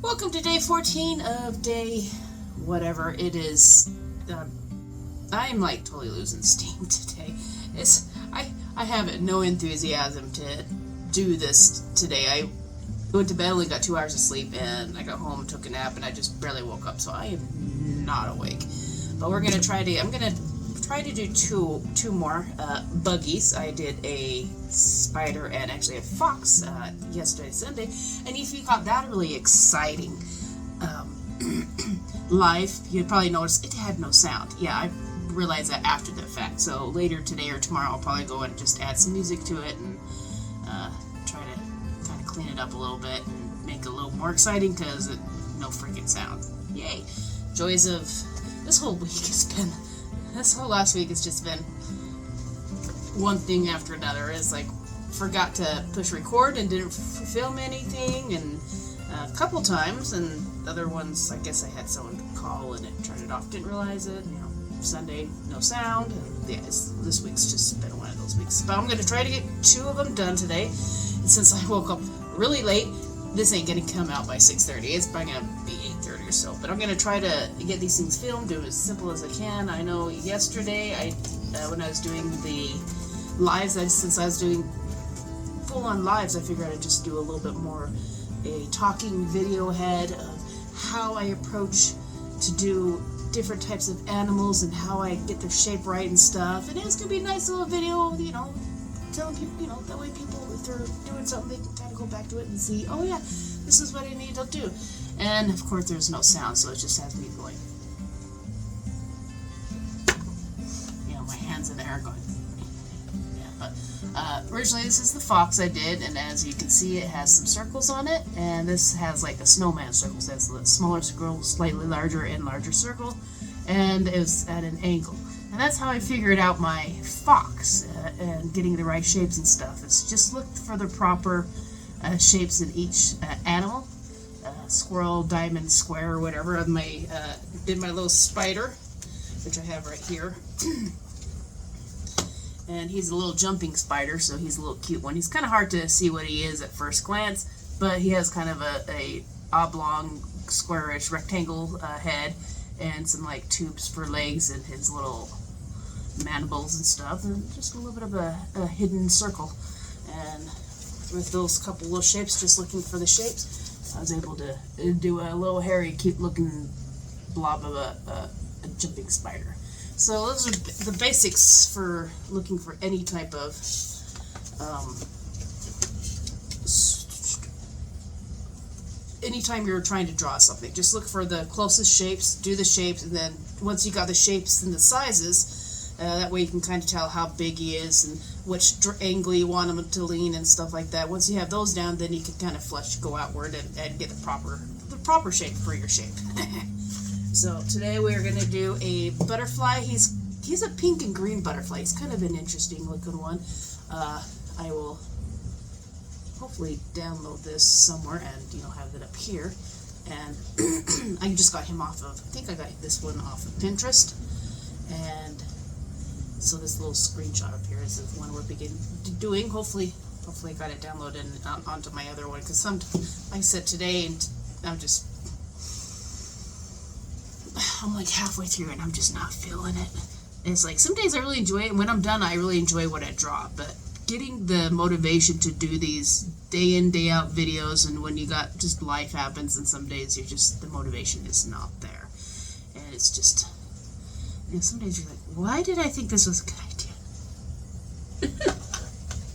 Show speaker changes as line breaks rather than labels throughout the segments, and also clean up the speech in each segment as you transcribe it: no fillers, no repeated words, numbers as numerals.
Welcome to day 14 of day whatever it is. I'm like totally losing steam today. I have no enthusiasm to do this today. I went to bed, only got 2 hours of sleep, and I got home, took a nap, and I just barely woke up, so I am not awake. But I'm gonna try to do two more buggies. I did a spider and actually a fox yesterday, Sunday, and if you got that really exciting live, you'd probably notice it had no sound. Yeah, I realized that after the fact. So later today or tomorrow, I'll probably go and just add some music to it and try to kind of clean it up a little bit and make it a little more exciting because no freaking sound. Yay! Joys of this whole week this whole last week has just been one thing after another. It's like forgot to push record and didn't film anything, and a couple times, and the other ones I guess I had someone call and it turned it off, didn't realize it. You know, Sunday no sound, and yeah, this week's just been one of those weeks. But I'm gonna try to get 2 of them done today, and since I woke up really late, this ain't gonna come out by 6:30. It's probably gonna be 8:30 or so. But I'm gonna try to get these things filmed, do it as simple as I can. I know yesterday, when I was doing the lives, since I was doing full-on lives, I figured I'd just do a little bit more a talking video head of how I approach to do different types of animals and how I get their shape right and stuff. And it's gonna be a nice little video, you know, telling people, that way people, if they're doing something, they can kind of go back to it and see, oh yeah, this is what I need to do. And of course there's no sound, so it just has me going, my hands in the air going. Yeah, but originally this is the fox I did, and as you can see, it has some circles on it, and this has like a snowman circle, so it's a smaller circle, slightly larger and larger circle, and it was at an angle. And that's how I figured out my fox and getting the right shapes and stuff. It's just look for the proper shapes in each animal. Squirrel, diamond, square, or whatever. Did my little spider, which I have right here. And he's a little jumping spider, so he's a little cute one. He's kind of hard to see what he is at first glance, but he has kind of a oblong, squarish, rectangle head, and some like tubes for legs and his little mandibles and stuff, and just a little bit of a hidden circle. And with those couple little shapes, just looking for the shapes, I was able to do a little hairy, cute looking blob of a jumping spider. So those are the basics for looking for any type of anytime you're trying to draw something, just look for the closest shapes, do the shapes, and then once you got the shapes and the sizes, that way you can kind of tell how big he is and which angle you want him to lean and stuff like that. Once you have those down, then you can kind of go outward and get the proper shape for your shape. So today we're going to do a butterfly. He's a pink and green butterfly. He's kind of an interesting looking one. I will hopefully download this somewhere and have it up here. And I just got him I think I got this one off of Pinterest. And so this little screenshot up here is the one we're beginning doing. Hopefully I got it downloaded onto my other one, because like I said today, and I'm like halfway through and I'm just not feeling it. And it's like some days I really enjoy it, and when I'm done I really enjoy what I draw, but getting the motivation to do these day in, day out videos, and when you got just life happens, and some days the motivation is not there. And it's just, some days you're like, why did I think this was a good idea?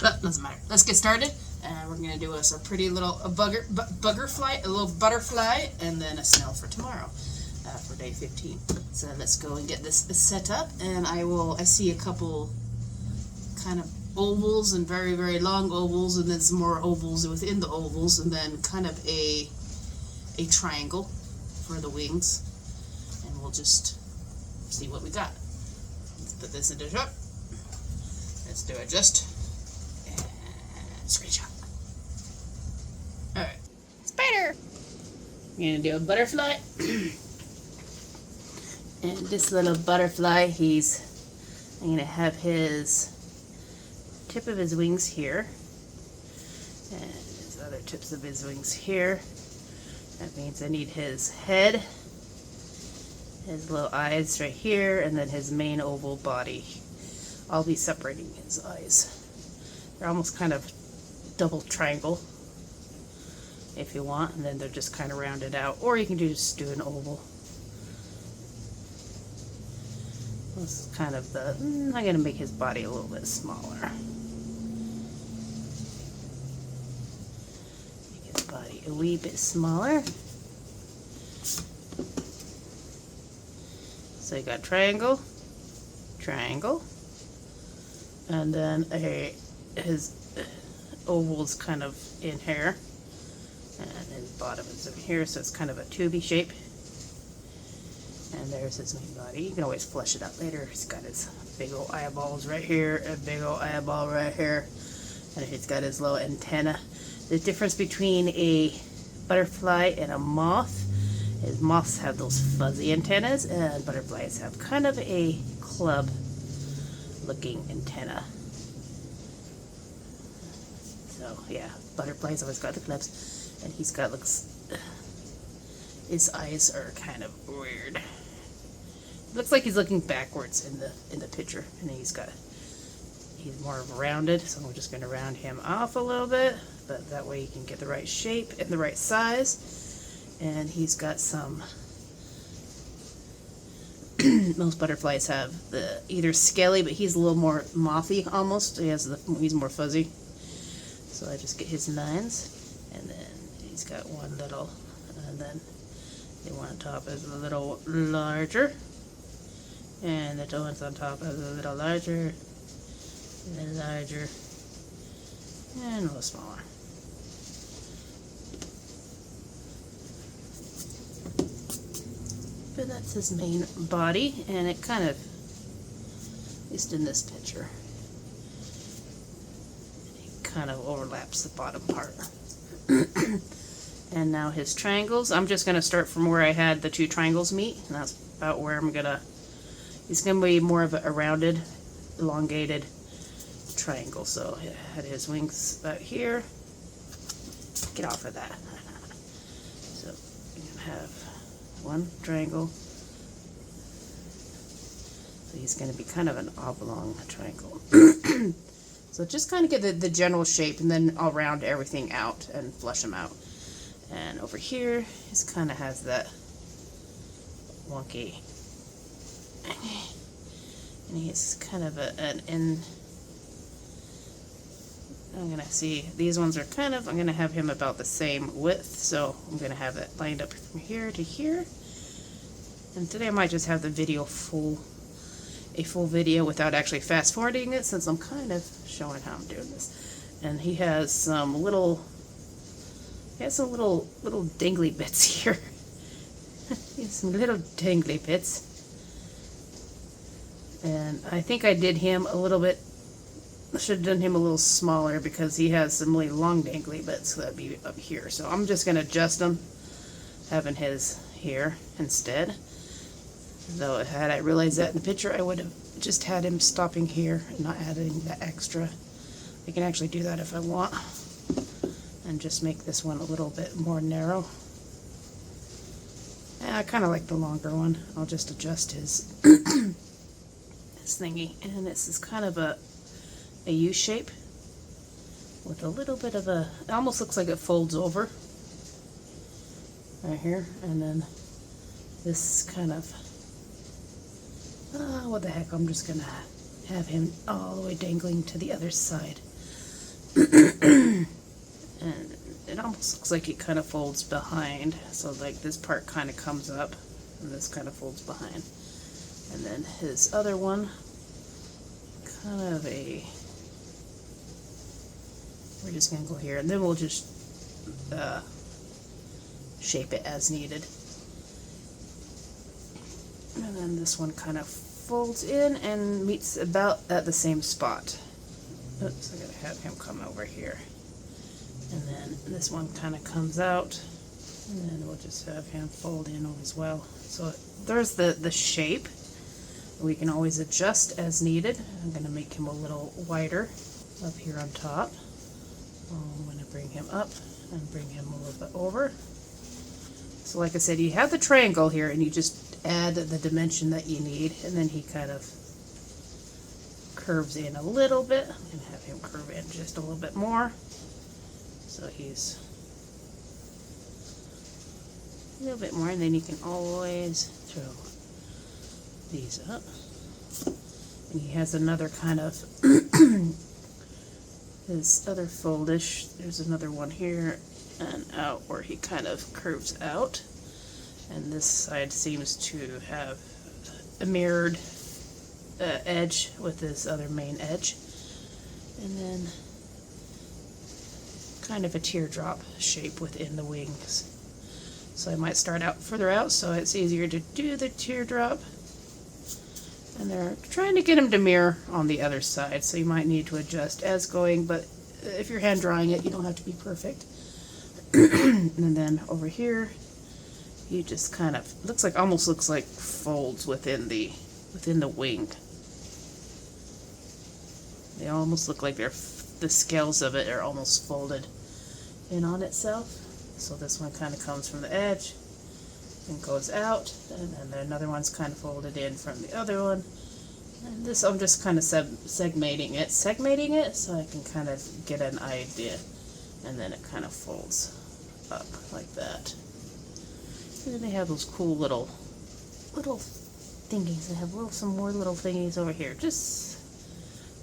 But doesn't matter. Let's get started, and we're going to do us a pretty little a little butterfly, and then a snail for tomorrow, for day 15. So let's go and get this set up, and I see a couple kind of ovals and very, very long ovals, and then some more ovals within the ovals, and then kind of a triangle for the wings, and we'll just see what we got. Let's put this into shot. Let's do adjust and screenshot. Alright, spider! I'm gonna do a butterfly. And this little butterfly, I'm gonna have his tip of his wings here, and his other tips of his wings here, That means I need his head, his little eyes right here, and then his main oval body. I'll be separating his eyes. They're almost kind of double triangle if you want, and then they're just kind of rounded out, or you can just do an oval. This is kind of the, I'm going to make his body a little bit smaller. Make his body a wee bit smaller. So you got triangle, triangle, and then his oval's kind of in here, and his bottom is in here, so it's kind of a tubey shape. And there's his main body. You can always flesh it out later. He's got his big old eyeballs right here, a big old eyeball right here, and he's got his little antenna. The difference between a butterfly and a moth is moths have those fuzzy antennas, and butterflies have kind of a club looking antenna. So yeah, butterflies always got the clubs, and he's got his eyes are kind of weird. Looks like he's looking backwards in the picture, and then he's more rounded, so I'm just going to round him off a little bit, but that way you can get the right shape and the right size. And he's got some most butterflies have the either scaly, but he's a little more mothy almost. He's more fuzzy. So I just get his lines, and then he's got one little, and then the one on top is a little larger, and the ones on top is a little larger, and then larger, and a little smaller. But that's his main body, and it kind of, at least in this picture, it kind of overlaps the bottom part. And now his triangles, I'm just going to start from where I had the two triangles meet, and that's about where I'm going to, he's going to be more of a rounded, elongated triangle. So I had his wings about here. Get off of that. So you're going to have one triangle. So he's going to be kind of an oblong triangle. So just kind of get the general shape, and then I'll round everything out and flush them out. And over here, he kind of has that wonky, and he's kind of I'm going to see, these ones are kind of, I'm going to have him about the same width, so I'm going to have it lined up from here to here. And today I might just have the video a full video without actually fast forwarding it, since I'm kind of showing how I'm doing this. And he has some little dangly bits here. He has some little dangly bits. And I think I did him a little bit, I should have done him a little smaller, because he has some really long dangly bits, so that'd be up here. So I'm just going to adjust him, having his here instead. Though had I realized that in the picture, I would have just had him stopping here and not adding the extra. I can actually do that if I want, and just make this one a little bit more narrow. I kind of like the longer one. I'll just adjust his his thingy, and this is kind of a U shape with a little bit of a, it almost looks like it folds over right here, and then this kind of, what the heck, I'm just gonna have him all the way dangling to the other side. And it almost looks like it kind of folds behind, so like this part kind of comes up and this kind of folds behind. And then his other one, kind of a, we're just going to go here, and then we'll just shape it as needed. And then this one kind of folds in and meets about at the same spot. Oops, I'm going to have him come over here. And then this one kind of comes out, and then we'll just have him fold in as well. So there's the shape. We can always adjust as needed. I'm going to make him a little wider up here on top. I'm going to bring him up and bring him a little bit over. So like I said, you have the triangle here, and you just add the dimension that you need, and then he kind of curves in a little bit. I'm going to have him curve in just a little bit more. So he's a little bit more, and then you can always throw these up. And he has another kind of this other foldish. There's another one here and out where he kind of curves out, and this side seems to have a mirrored edge with this other main edge, and then kind of a teardrop shape within the wings. So I might start out further out so it's easier to do the teardrop, and they're trying to get him to mirror on the other side, so you might need to adjust as going, but if you're hand drawing it, you don't have to be perfect. And then over here, you just kind of almost looks like folds within the wing. They almost look like the scales of it are almost folded in on itself. So this one kind of comes from the edge and goes out, and then another one's kind of folded in from the other one. And this, I'm just kind of segmenting it so I can kind of get an idea, and then it kind of folds up like that. And then they have those cool little thingies. They have some more little thingies over here. Just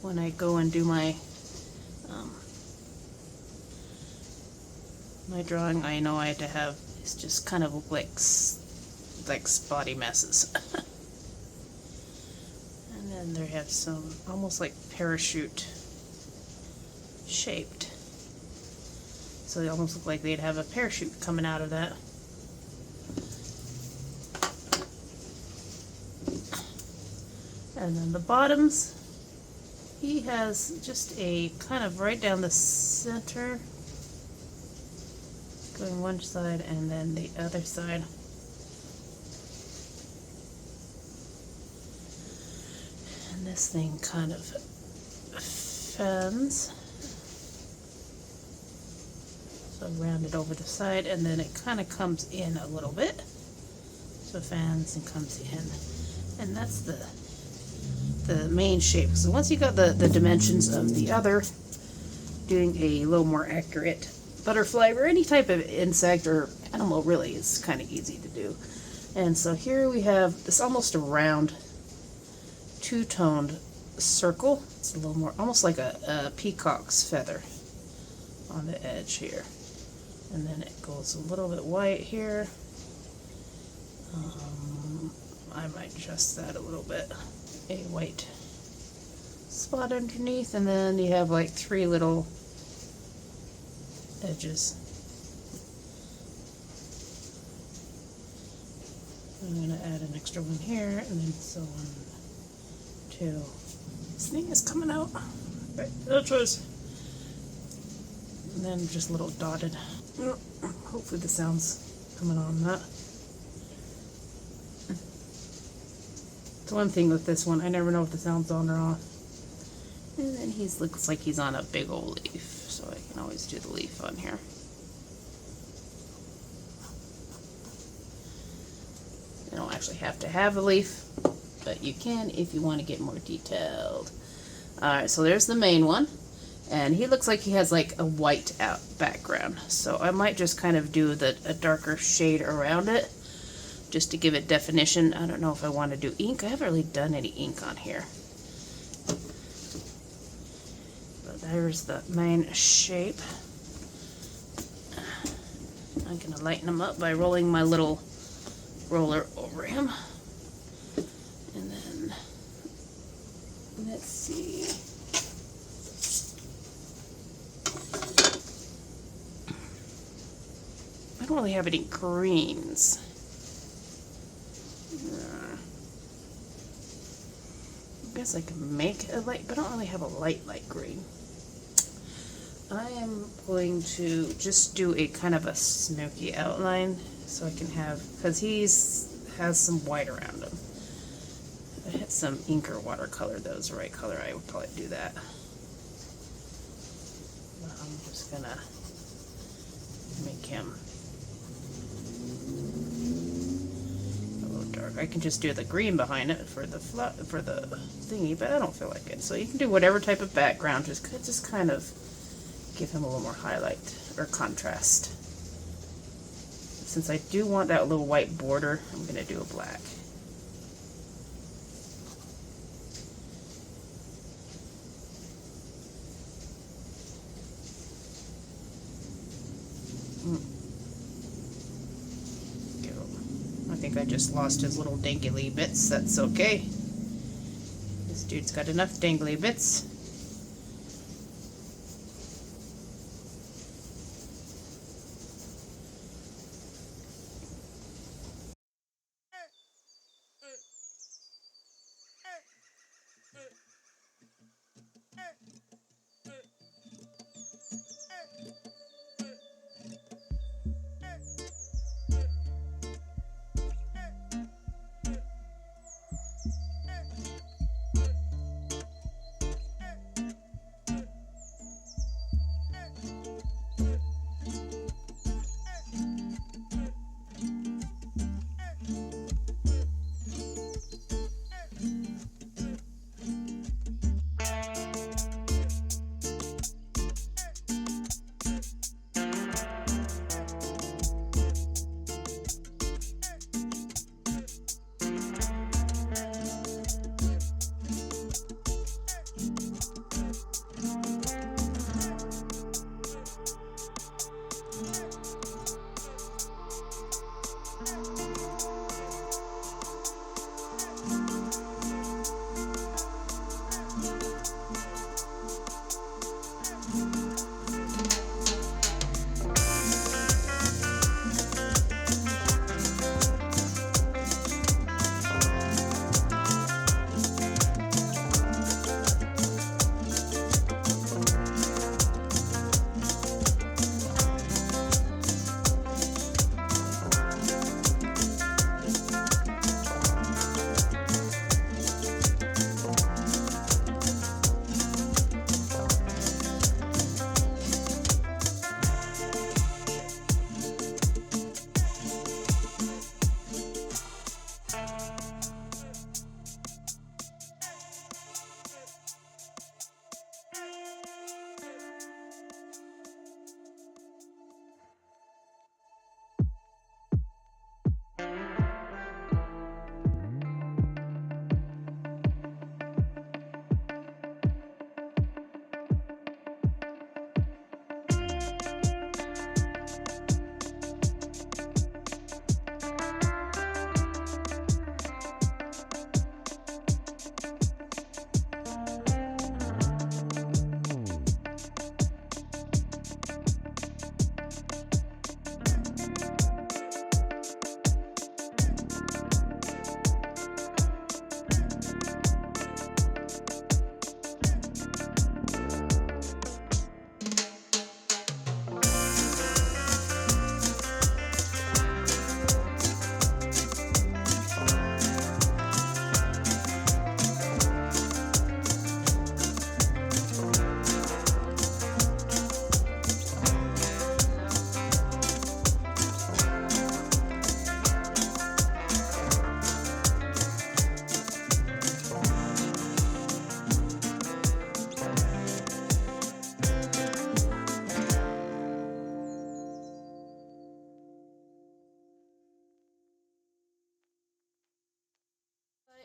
when I go and do my my drawing, I know I had to have it's just kind of look like spotty messes. And then they have some almost like parachute shaped. So they almost look like they'd have a parachute coming out of that. And then the bottoms, he has just a kind of right down the center, going one side and then the other side. And this thing kind of fans. So round it over the side, and then it kind of comes in a little bit. So fans and comes in. And that's the main shape. So once you got the dimensions of the other, doing a little more accurate butterfly or any type of insect or animal really is kind of easy to do. And so here we have this almost a round two-toned circle. It's a little more almost like a peacock's feather on the edge here. And then it goes a little bit white here. I might adjust that a little bit. A white spot underneath, and then you have like 3 little edges. I'm going to add an extra one here, and then so 1, 2. This thing is coming out. Right, no choice. And then just a little dotted. Hopefully the sound's coming on that. It's one thing with this one, I never know if the sound's on or off. And then he looks like he's on a big old leaf, so I can always do the leaf on here. You don't actually have to have a leaf, but you can if you want to get more detailed. Alright, so there's the main one. And he looks like he has like a white out background. So I might just kind of do a darker shade around it, just to give it definition. I don't know if I want to do ink. I haven't really done any ink on here. But there's the main shape. I'm going to lighten him up by rolling my little roller over him. And then, let's see. I don't really have any greens. I guess I can make a light, but I don't really have a light green. I am going to just do a kind of a smoky outline so I can have, because has some white around him. If I had some ink or watercolor that was the right color, I would probably do that. But I'm just gonna make him Or I can just do the green behind it for the thingy, but I don't feel like it. So you can do whatever type of background, just kind of give him a little more highlight or contrast. Since I do want that little white border, I'm going to do a black. I think I just lost his little dangly bits. That's okay. This dude's got enough dangly bits.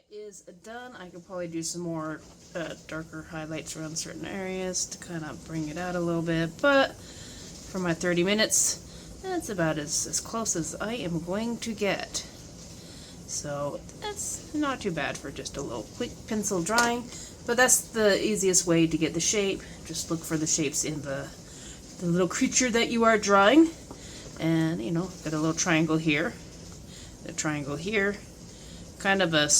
Is done. I could probably do some more darker highlights around certain areas to kind of bring it out a little bit, but for my 30 minutes, that's about as close as I am going to get. So that's not too bad for just a little quick pencil drawing, but that's the easiest way to get the shape. Just look for the shapes in the little creature that you are drawing. And, you know, got a little triangle here, a triangle here, kind of a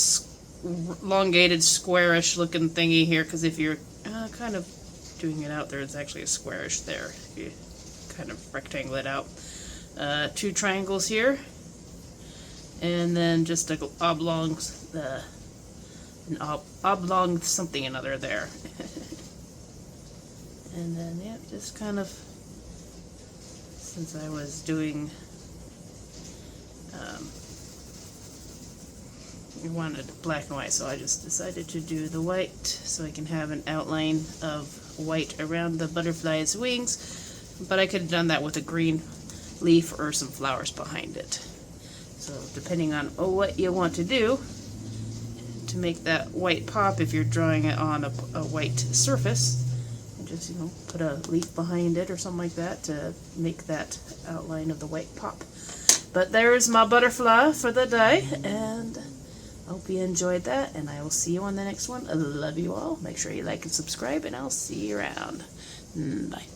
elongated squarish looking thingy here, because if you're kind of doing it out there, it's actually a squarish there. If you kind of rectangle it out. 2 triangles here, and then just an oblong something another there. And then, yeah, just kind of, since I was doing I wanted black and white, so I just decided to do the white so I can have an outline of white around the butterfly's wings, but I could have done that with a green leaf or some flowers behind it. So depending on what you want to do to make that white pop, if you're drawing it on a white surface, and just, you know, put a leaf behind it or something like that to make that outline of the white pop. But there's my butterfly for the day, and I hope you enjoyed that, and I will see you on the next one. I love you all. Make sure you like and subscribe, and I'll see you around. Bye.